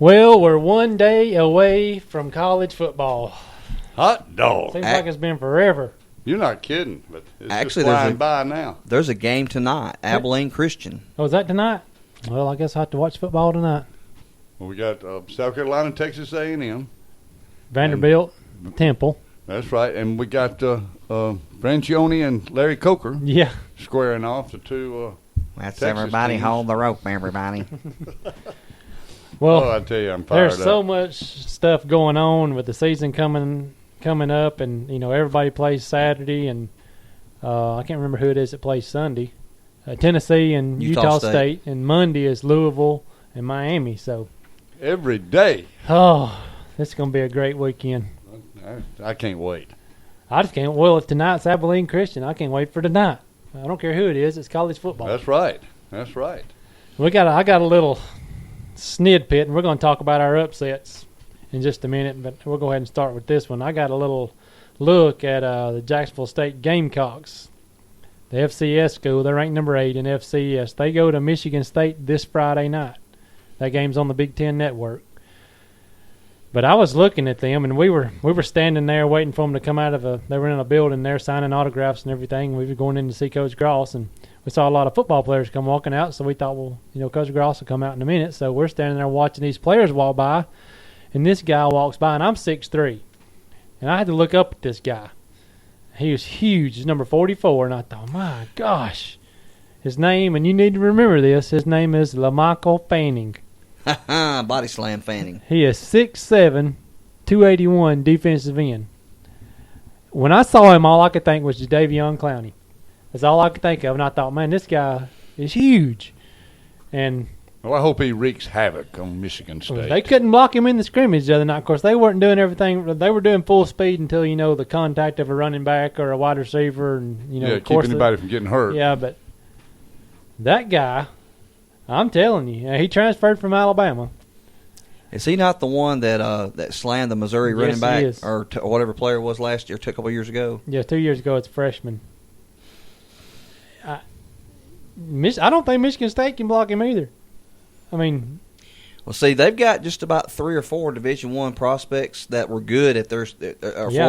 Well, we're one day away from college football. Hot dog. Seems like it's been forever. You're not kidding, but it's Actually, just flying by now. There's a game tonight, Abilene Christian. Oh, is that tonight? Well, I guess I'll have to watch football tonight. Well, we got South Carolina and Texas A&M. Vanderbilt, Temple. That's right. And we got Francione and Larry Coker Yeah. squaring off the two That's Texas everybody teams. hold the rope, everybody. Well, I tell you, I'm fired there's up. so much stuff going on with the season coming up, and everybody plays Saturday, and I can't remember who it is that plays Sunday. Tennessee and Utah State, and Monday is Louisville and Miami. So Every day. oh, this is gonna be a great weekend. I can't wait. I just can't. Well, if tonight's Abilene Christian, I can't wait for tonight. I don't care who it is. It's college football. That's right. That's right. I got a little snid pit, and we're going to talk about our upsets in just a minute, but we'll go ahead and start with this one. I got a little look at the Jacksonville State Gamecocks, the FCS school. They're ranked number 8 in FCS. They go to Michigan State this Friday night. That game's on the Big Ten Network. But I was looking at them, and we were standing there waiting for them to come out of they were in a building there signing autographs and everything. We were going in to see Coach Gross, and we saw a lot of football players come walking out, so we thought, well, Coach Gross will come out in a minute. So we're standing there watching these players walk by, and this guy walks by, and I'm 6'3", and I had to look up at this guy. He was huge. He's number 44, and I thought, my gosh. His name, and you need to remember this, his name is LaMichael Fanning. Body slam Fanning. He is 6'7", 281 defensive end. When I saw him, all I could think was Jadeveon Clowney. That's all I could think of, and I thought, man, this guy is huge. And Well, I hope he wreaks havoc on Michigan State. they couldn't block him in the scrimmage the other night. Of course, they weren't doing everything. They were doing full speed until, the contact of a running back or a wide receiver. And, of keep course, anybody from getting hurt. Yeah, but that guy, I'm telling you, he transferred from Alabama. Is he not the one that slammed the Missouri Yes, running he back is. or whatever player it was last year, a couple of years ago? Yeah, 2 years ago, it's a freshman. I don't think Michigan State can block him either. I mean, Well, see, they've got just about 3 or 4 Division I prospects that were good at their Yeah.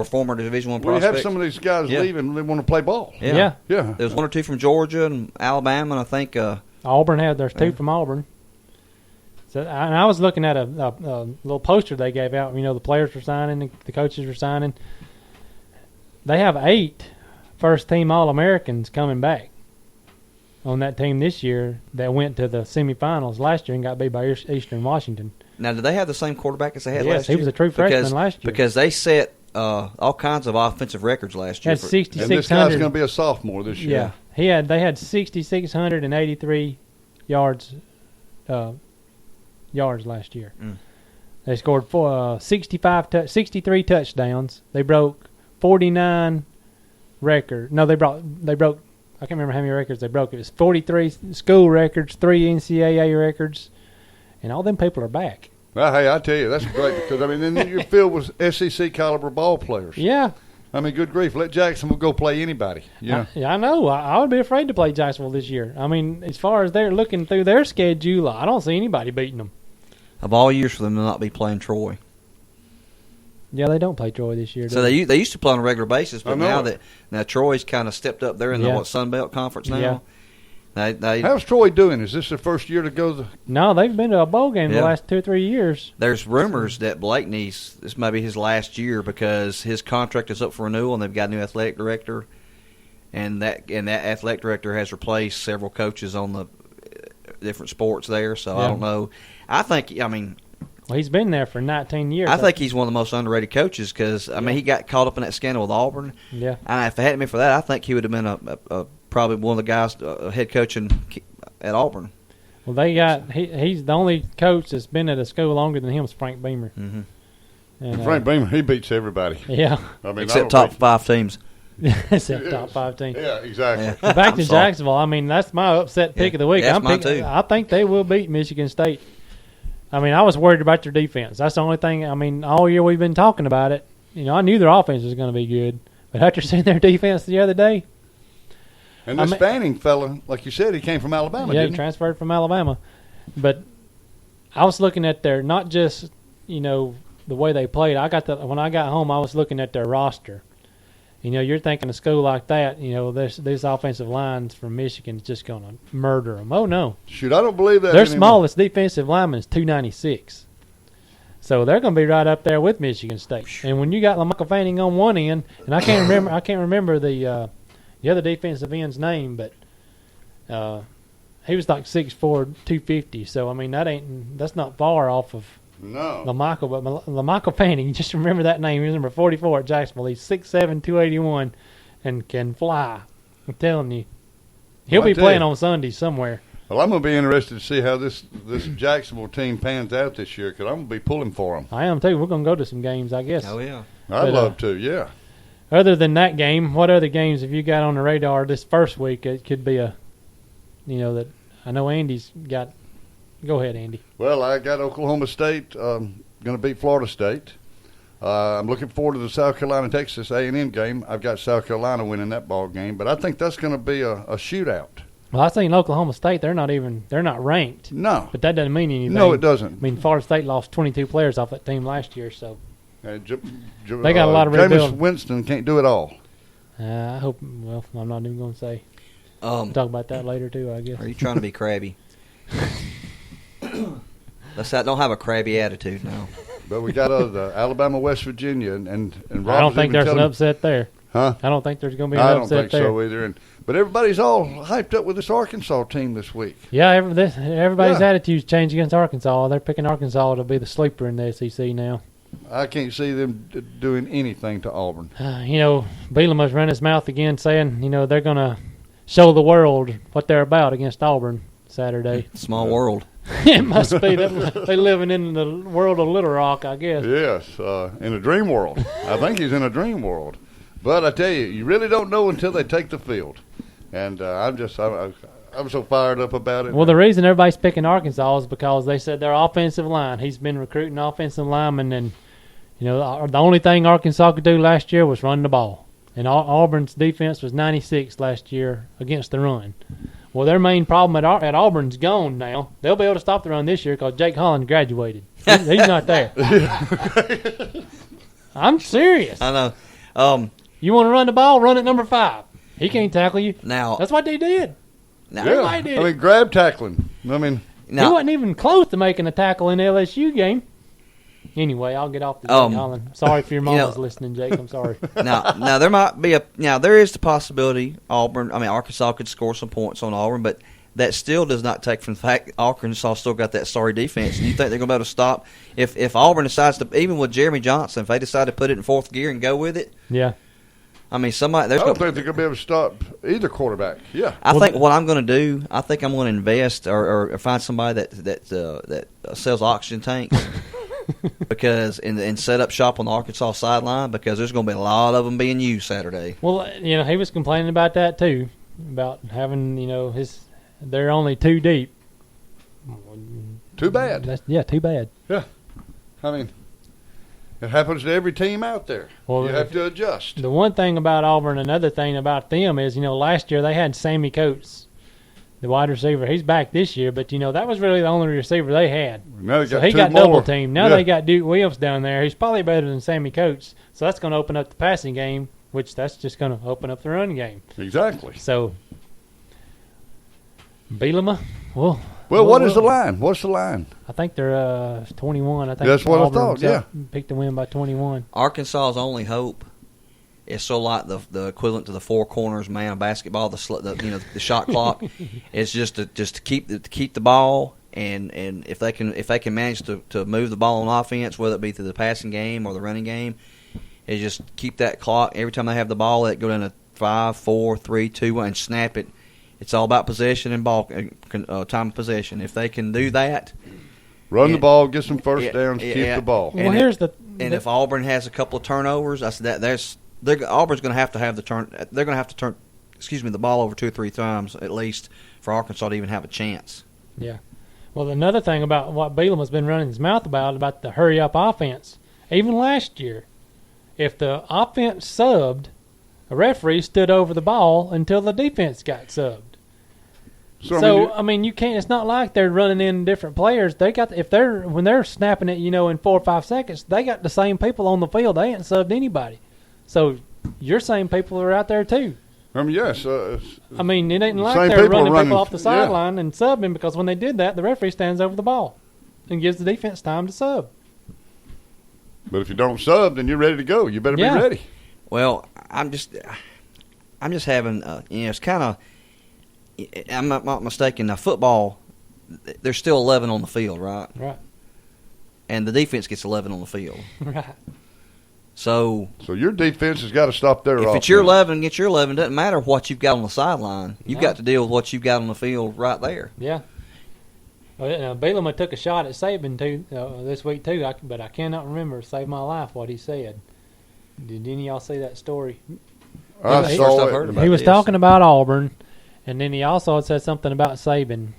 former Division I We prospects. have some of these guys Yeah. leaving. They want to play ball. yeah. Yeah. There's 1 or 2 from Georgia and Alabama, and I think Auburn there's 2 from Auburn. So, and I was looking at a little poster they gave out. The players were signing, the coaches were signing. They have 8 first-team All-Americans coming back on that team this year that went to the semifinals last year and got beat by Eastern Washington. now, did they have the same quarterback as they had Yes, last he year? was a true freshman last year. Because they set all kinds of offensive records last year. Had And this guy's 6,600. going to be a sophomore this year. Yeah, they had 6,683 yards last year. Mm. They scored 63 touchdowns. They broke 49 record. No, they broke. I can't remember how many records they broke. It was 43 school records, 3 NCAA records, and all them people are back. Well, hey, I tell you, that's great because, then you're filled with SEC caliber ball players. Yeah. Good grief. Let Jacksonville go play anybody. Yeah. I know. I would be afraid to play Jacksonville this year. As far as they're looking through their schedule, I don't see anybody beating them. Of all years for them to not be playing Troy. Yeah, they don't play Troy this year. So they used to play on a regular basis, but I know now Troy's kind of stepped up there in the Sun Belt Conference now. Yeah. How's Troy doing? Is this their first year to go? No, they've been to a bowl game the last 2 or 3 years. There's rumors that this may be his last year because his contract is up for renewal and they've got a new athletic director, and that athletic director has replaced several coaches on the different sports there. So I don't know. Well, he's been there for 19 years. I think he's one of the most underrated coaches because he got caught up in that scandal with Auburn. Yeah. And if it hadn't been for that, I think he would have been a probably one of the guys head coaching at Auburn. Well, he's the only coach that's been at a school longer than him is Frank Beamer. Mm-hmm. And, Frank Beamer, he beats everybody. Yeah. Except top 5 teams. Except top 5 teams. Yeah, exactly. Yeah. Back to Jacksonville. That's my upset pick of the week. That's mine too. I think they will beat Michigan State. I was worried about their defense. That's the only thing. All year we've been talking about it. I knew their offense was going to be good. But after seeing their defense the other day. And this Fanning fella, like you said, he came from Alabama, Yeah, didn't he transferred from Alabama. But I was looking at their not just the way they played. When I got home, I was looking at their roster. You're thinking a school like that. This offensive lines from Michigan is just going to murder them. Oh no! Shoot, I don't believe that. Their anymore. smallest defensive lineman is 296. So they're going to be right up there with Michigan State. And when you got LaMichael Fanning on one end, and I can't remember the other defensive end's name, but he was like 6'4", 250. So I mean that's not far off of No. LaMichael, but LaMichael Fanning, just remember that name. He's number 44 at Jacksonville. He's 6'7", 281, and can fly. I'm telling you. He'll be playing on Sunday somewhere. Well, I'm going to be interested to see how this Jacksonville team pans out this year because I'm going to be pulling for them. I am too. We're going to go to some games, I guess. Oh, yeah. I'd love to, yeah. Other than that game, what other games have you got on the radar this first week? It could be that I know Andy's got. Go ahead, Andy. Well, I got Oklahoma State going to beat Florida State. I'm looking forward to the South Carolina-Texas A&M game. I've got South Carolina winning that ball game, but I think that's going to be a shootout. Well, I seen Oklahoma State. They're not ranked. No. But that doesn't mean anything. No, it doesn't. I mean, Florida State lost 22 players off that team last year, so They got a lot of Jameis rebuilding. Winston can't do it all. I hope. Well, I'm not even going to say. We'll talk about that later too, I guess. Are you trying to be crabby? Don't have a crabby attitude now. But we got Alabama, West Virginia, and Rob I don't think there's an upset there. Huh? I don't think there's going to be an I don't upset think there. so either. But everybody's all hyped up with this Arkansas team this week. Yeah, everybody's attitude's changed against Arkansas. They're picking Arkansas to be the sleeper in the SEC now. I can't see them doing anything to Auburn. Bielema's run his mouth again saying, they're going to show the world what they're about against Auburn Saturday. Small world. It must be. They're living in the world of Little Rock, I guess. Yes, in a dream world. I think he's in a dream world. But I tell you, you really don't know until they take the field. And I'm so fired up about it. Well, the reason everybody's picking Arkansas is because they said their offensive line. He's been recruiting offensive linemen, and the only thing Arkansas could do last year was run the ball. And Auburn's defense was 96 last year against the run. Well, their main problem at Auburn's gone now. They'll be able to stop the run this year because Jake Holland graduated. He's not there. I'm serious. I know. You want to run the ball? Run at number 5. He can't tackle you. Now That's what they did. Everybody did. I mean, grab tackling. I mean, He wasn't even close to making a tackle in the LSU game. Anyway, I'll get off the Jake Holland. Sorry if your mom was listening, Jake. I'm sorry. now there might be there is the possibility Arkansas could score some points on Auburn, but that still does not take from the fact Arkansas still got that sorry defense. And you think they're going to be able to stop if Auburn decides to, even with Jeremy Johnson, if they decide to put it in fourth gear and go with it? Yeah. I don't think they're going to be able to stop either quarterback. Yeah. I think what I'm going to do, I'm going to invest or find somebody that sells oxygen tanks. Because and set up shop on the Arkansas sideline because there's going to be a lot of them being used Saturday. Well, he was complaining about that too, about having they're only 2 deep. Too bad. Too bad. Yeah, I mean, it happens to every team out there. Well, you have to adjust. The one thing about Auburn, another thing about them is last year they had Sammy Coates, the wide receiver. He's back this year, but that was really the only receiver they had. Now so he got double teamed. Now they got Duke Williams down there. He's probably better than Sammy Coates. So that's going to open up the passing game, which that's just going to open up the run game. Exactly. So Bielema, well, what is the line? What's the line? I think they're 21. I think that's what Auburn's I thought. picked to win by 21. Arkansas's only hope is so like the equivalent to the four corners man of basketball, the shot clock is just to keep the ball and if they can manage to move the ball on offense, whether it be through the passing game or the running game, is just keep that clock every time they have the ball. Let it go down to 5, 4, 3, 2, 1, and snap it. It's all about possession and ball time of possession. If they can do that, run the ball, get some first downs, keep the ball. Well, if Auburn has a couple of turnovers, I said Auburn's going to have to turn. They're going to have to turn, the ball over 2 or 3 times at least for Arkansas to even have a chance. Yeah. Well, another thing about what Bielema's been running his mouth about the hurry up offense, even last year, if the offense subbed, a referee stood over the ball until the defense got subbed. So I mean, you can't. It's not like they're running in different players. They got when they're snapping it, in 4 or 5 seconds, they got the same people on the field. They ain't subbed anybody. So your same people are out there too. Yes. I mean, it ain't like same they're people running people off the yeah. sideline and subbing, because when they did that, the referee stands over the ball and gives the defense time to sub. But if you don't sub, then you're ready to go. You better be ready. Well, I'm just having, it's kind of, I'm not mistaken. Now, football, there's still 11 on the field, right? Right. And the defense gets 11 on the field. Right. So your defense has got to stop their offense. If it's your 11, get your 11. Doesn't matter what you've got on the sideline. You've got to deal with what you've got on the field right there. Yeah. Well, Bielema took a shot at Saban too this week too, but I cannot remember, save my life, what he said. Did any of y'all see that story? I saw it. He was talking about Auburn, and then he also had said something about Saban.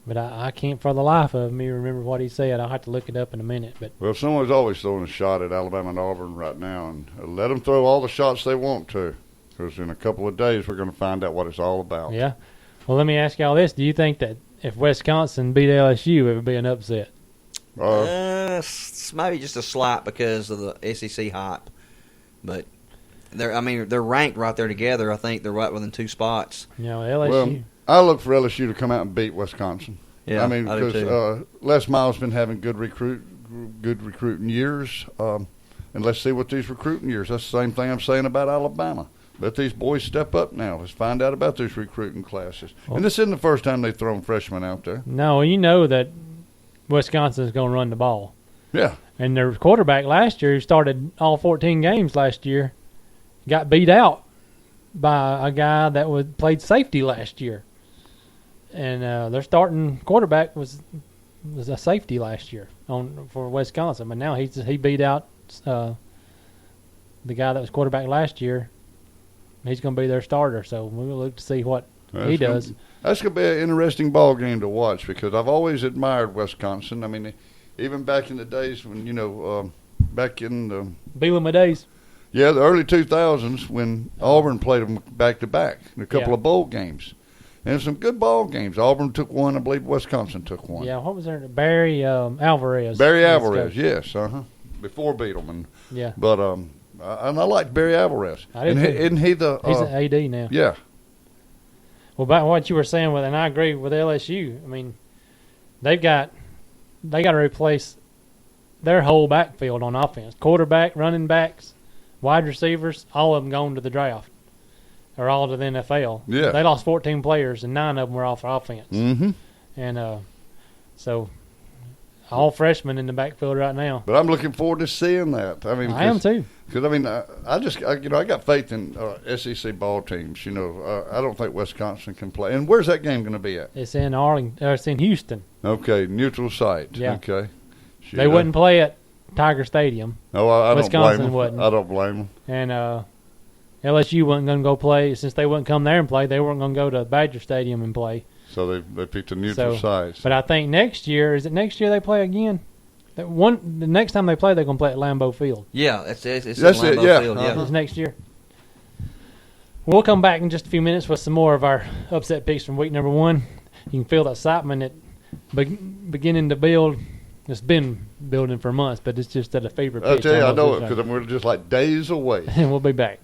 But I can't for the life of me remember what he said. I'll have to look it up in a minute. But well, someone's always throwing a shot at Alabama and Auburn right now, and let them throw all the shots they want to, because in a couple of days we're going to find out what it's all about. Yeah. Well, let me ask y'all this. Do you think that if Wisconsin beat LSU, it would be an upset? Maybe just a slight because of the SEC hype. But they're ranked right there together. I think they're right within 2 spots. LSU. Well, I look for LSU to come out and beat Wisconsin. Yeah, I mean, I do because Les Miles been having good recruiting years, and let's see what these recruiting years. That's the same thing I'm saying about Alabama. Let these boys step up now. Let's find out about these recruiting classes. And this isn't the first time they've thrown freshmen out there. No, you know that Wisconsin's going to run the ball. Yeah. And their quarterback last year, who started all 14 games last year, got beat out by a guy that played safety last year. And their starting quarterback was a safety last year for Wisconsin, but now he beat out the guy that was quarterback last year. He's going to be their starter, so we'll look to see what he does. That's going to be an interesting ball game to watch, because I've always admired Wisconsin. I mean, even back in the days when back in the Bielema days. Yeah, the early 2000s when Auburn played them back to back in a couple of bowl games. And some good ball games. Auburn took one. I believe Wisconsin took one. Yeah, what was there? Barry Alvarez. Barry Alvarez, yes. Before Beetleman. Yeah. But and I like Barry Alvarez. Isn't he the... he's an AD now. Yeah. Well, about what you were saying, and I agree with LSU. I mean, they got to replace their whole backfield on offense. Quarterback, running backs, wide receivers, all of them going to the draft. Or all to the NFL. Yeah. They lost 14 players, and 9 of them were off offense. Mm-hmm. And so all freshmen in the backfield right now. But I'm looking forward to seeing that. I mean, I am too. Because I got faith in SEC ball teams. I don't think Wisconsin can play. And where's that game going to be at? It's in it's in Houston. Okay, neutral site. Yeah. Okay. They wouldn't play at Tiger Stadium. No, I don't blame them. Wouldn't. I don't blame them. And LSU wasn't going to go play. Since they wouldn't come there and play, they weren't going to go to Badger Stadium and play. So they picked a neutral site. But I think next year, is it next year they play again? The next time they play, they're going to play at Lambeau Field. Yeah, it's Lambeau yeah. Field. It's next year. We'll come back in just a few minutes with some more of our upset picks from week number 1. You can feel the excitement beginning to build. It's been building for months, but it's just at a fever pitch. I'll tell you, I know it, because we're just like days away. And we'll be back.